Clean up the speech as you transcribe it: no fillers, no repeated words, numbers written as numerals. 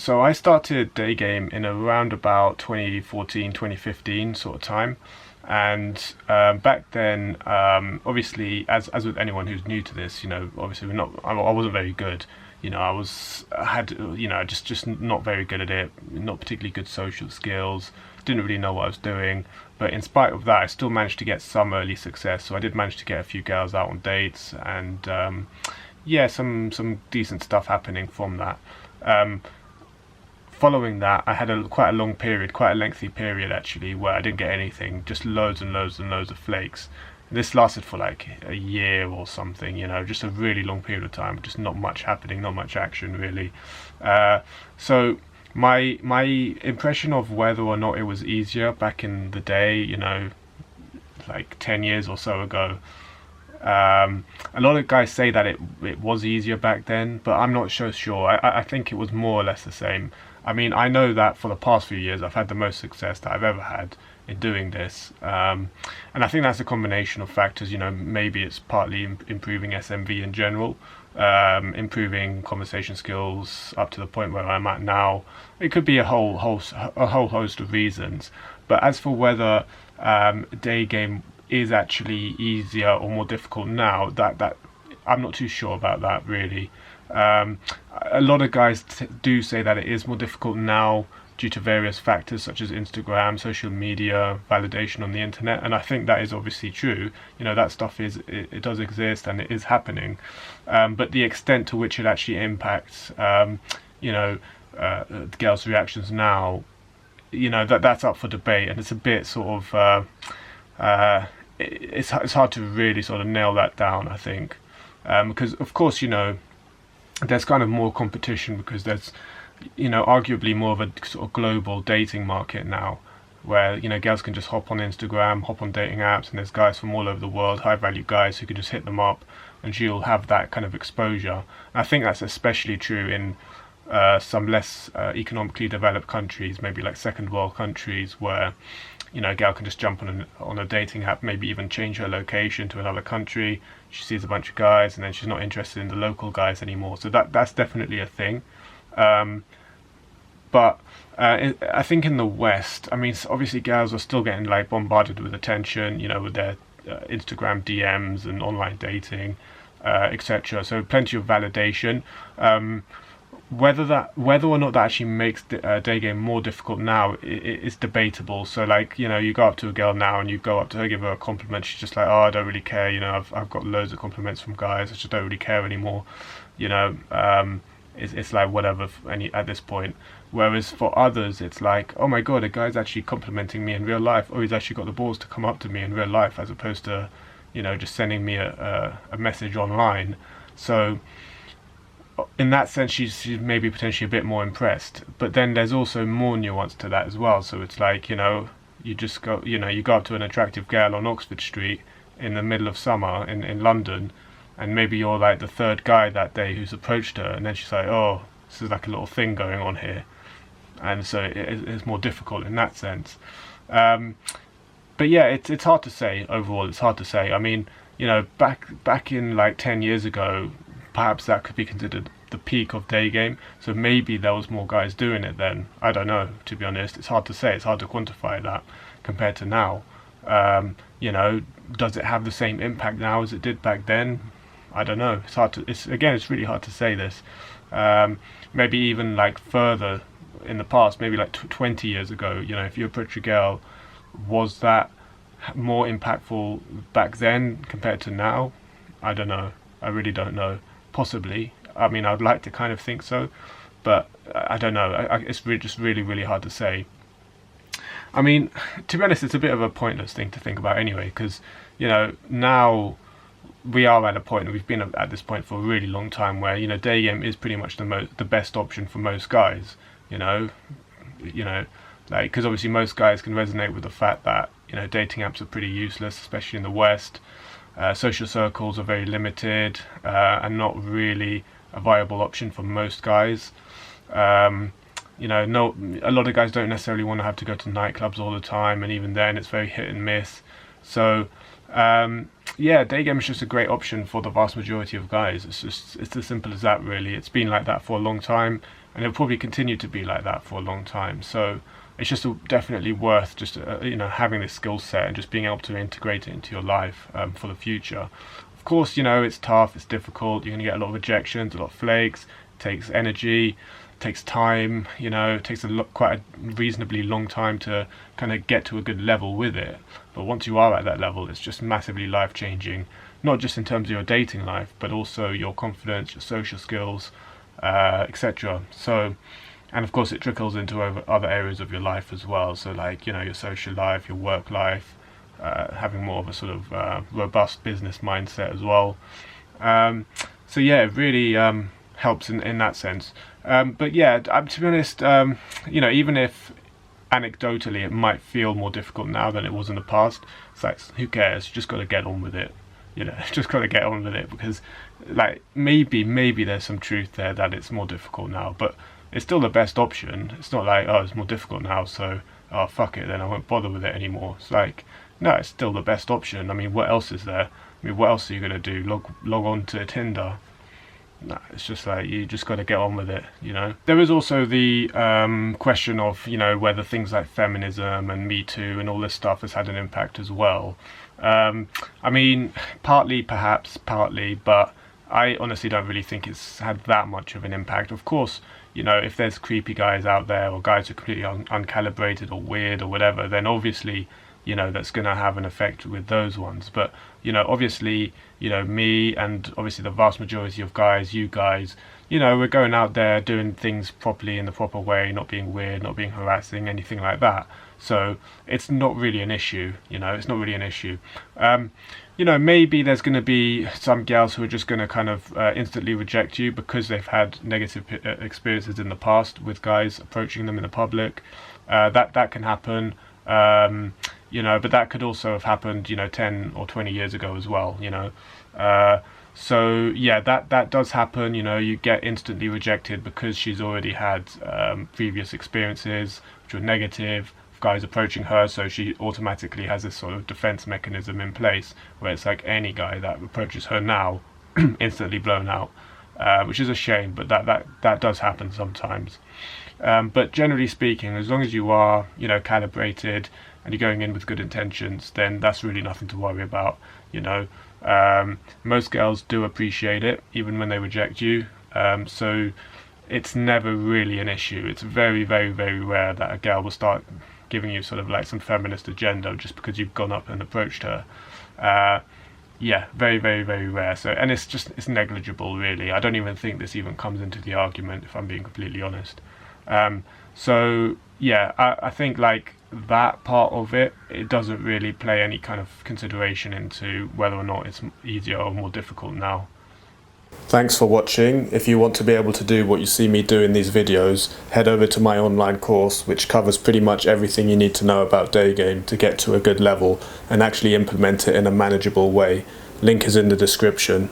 So I started Daygame in around about 2014, 2015 sort of time. And back then, obviously, as with anyone who's new to this, obviously I wasn't very good. I had, just not very good at it, not particularly good social skills, didn't really know what I was doing. But in spite of that, I still managed to get some early success. So I did manage to get a few girls out on dates, and yeah, some decent stuff happening from that. Um, Following that, I had quite a long period, quite a lengthy period actually, where I didn't get anything, just loads and loads and loads of flakes. This lasted for like a year or something, just a really long period of time, just not much happening, not much action really. So my impression of whether or not it was easier back in the day, like 10 years or so ago, a lot of guys say that it was easier back then, but I'm not so sure. I think it was more or less the same. I mean, I know that for the past few years I've had the most success that I've ever had in doing this, and I think that's a combination of factors. Maybe it's partly improving SMV in general, improving conversation skills up to the point where I'm at now. It could be a whole host of reasons. But as for whether day game is actually easier or more difficult now, that I'm not too sure about that really. A lot of guys do say that it is more difficult now due to various factors such as Instagram, social media, validation on the internet, and I think that is obviously true. That stuff it does exist and it is happening, but the extent to which it actually impacts the girls' reactions now, that's up for debate, and it's a bit sort of it's hard to really sort of nail that down, I think, because of course there's kind of more competition because there's arguably more of a sort of global dating market now, where girls can just hop on Instagram, hop on dating apps, and there's guys from all over the world, high value guys who can just hit them up, and she'll have that kind of exposure. And I think that's especially true in some less economically developed countries, maybe like second world countries, where a girl can just jump on a dating app, maybe even change her location to another country. She sees a bunch of guys, and then she's not interested in the local guys anymore. So that's definitely a thing. But I think in the West, I mean, obviously girls are still getting like bombarded with attention, with their Instagram DMs and online dating, etc. So plenty of validation. Whether or not that actually makes the day game more difficult now is debatable. So like you go up to a girl now and you go up to her, give her a compliment, she's just like, oh, I don't really care, I've got loads of compliments from guys, I just don't really care anymore. It's like whatever at this point. Whereas for others it's like, oh my god, a guy's actually complimenting me in real life, or he's actually got the balls to come up to me in real life, as opposed to just sending me a message online. So in that sense, she's maybe potentially a bit more impressed. But then there's also more nuance to that as well. So it's like, you just go, you go up to an attractive girl on Oxford Street in the middle of summer in London, and maybe you're like the third guy that day who's approached her, and then she's like, oh, this is like a little thing going on here. And so it's more difficult in that sense. But yeah, it's hard to say overall. It's hard to say. I mean, back in like 10 years ago, perhaps that could be considered the peak of day game. So maybe there was more guys doing it then. I don't know, to be honest. It's hard to say. It's hard to quantify that compared to now. Does it have the same impact now as it did back then? I don't know. It's really hard to say this. Maybe even like further in the past, maybe like 20 years ago, if you approach a girl, was that more impactful back then compared to now? I don't know. I really don't know. Possibly. I mean, I'd like to kind of think so, but I don't know. It's just really, really hard to say. I mean, to be honest, it's a bit of a pointless thing to think about anyway, because, now we are at a point, and we've been at this point for a really long time, where, day game is pretty much the best option for most guys, like, because obviously most guys can resonate with the fact that, dating apps are pretty useless, especially in the West. Social circles are very limited, and not really a viable option for most guys. A lot of guys don't necessarily want to have to go to nightclubs all the time, and even then it's very hit and miss. So day game is just a great option for the vast majority of guys. It's as simple as that really. It's been like that for a long time, and it'll probably continue to be like that for a long time. So it's just definitely worth just having this skill set and just being able to integrate it into your life for the future. Of course, it's tough, it's difficult, you're going to get a lot of rejections, a lot of flakes, it takes energy, it takes time, it takes quite a reasonably long time to kind of get to a good level with it. But once you are at that level, it's just massively life-changing, not just in terms of your dating life, but also your confidence, your social skills, etc. So, and of course it trickles into other areas of your life as well. So like, your social life, your work life, having more of a sort of robust business mindset as well. So yeah, it really helps in that sense. But yeah, to be honest, even if anecdotally it might feel more difficult now than it was in the past, it's like, who cares? You just got to get on with it. Just got to get on with it, because like maybe there's some truth there that it's more difficult now, but it's still the best option. It's not like, oh, it's more difficult now, so fuck it, then I won't bother with it anymore. It's like, no, it's still the best option. I mean, what else is there? I mean, what else are you going to do? Log on to Tinder? No, it's just like, you just got to get on with it, There is also the question of, whether things like feminism and Me Too and all this stuff has had an impact as well. I mean, partly, but I honestly don't really think it's had that much of an impact. Of course, if there's creepy guys out there, or guys who are completely uncalibrated or weird or whatever, then obviously, that's going to have an effect with those ones. But, obviously, me and obviously the vast majority of guys, you guys, we're going out there doing things properly in the proper way, not being weird, not being harassing, anything like that. So it's not really an issue, it's not really an issue. Maybe there's going to be some girls who are just going to kind of instantly reject you because they've had negative experiences in the past with guys approaching them in the public. That can happen. But that could also have happened, 10 or 20 years ago as well, So yeah, that does happen. You get instantly rejected because she's already had previous experiences which were negative, guys approaching her, so she automatically has this sort of defense mechanism in place where it's like any guy that approaches her now instantly blown out, which is a shame, but that does happen sometimes. But generally speaking, as long as you are calibrated and you're going in with good intentions, then that's really nothing to worry about. Most girls do appreciate it even when they reject you, so it's never really an issue. It's very, very, very rare that a girl will start giving you sort of like some feminist agenda just because you've gone up and approached her. Yeah, very, very, very rare. So, and it's negligible, really. I don't even think this even comes into the argument, if I'm being completely honest. So yeah, I think like that part of it doesn't really play any kind of consideration into whether or not it's easier or more difficult now. Thanks for watching. If you want to be able to do what you see me do in these videos, head over to my online course, which covers pretty much everything you need to know about Daygame to get to a good level and actually implement it in a manageable way. Link is in the description.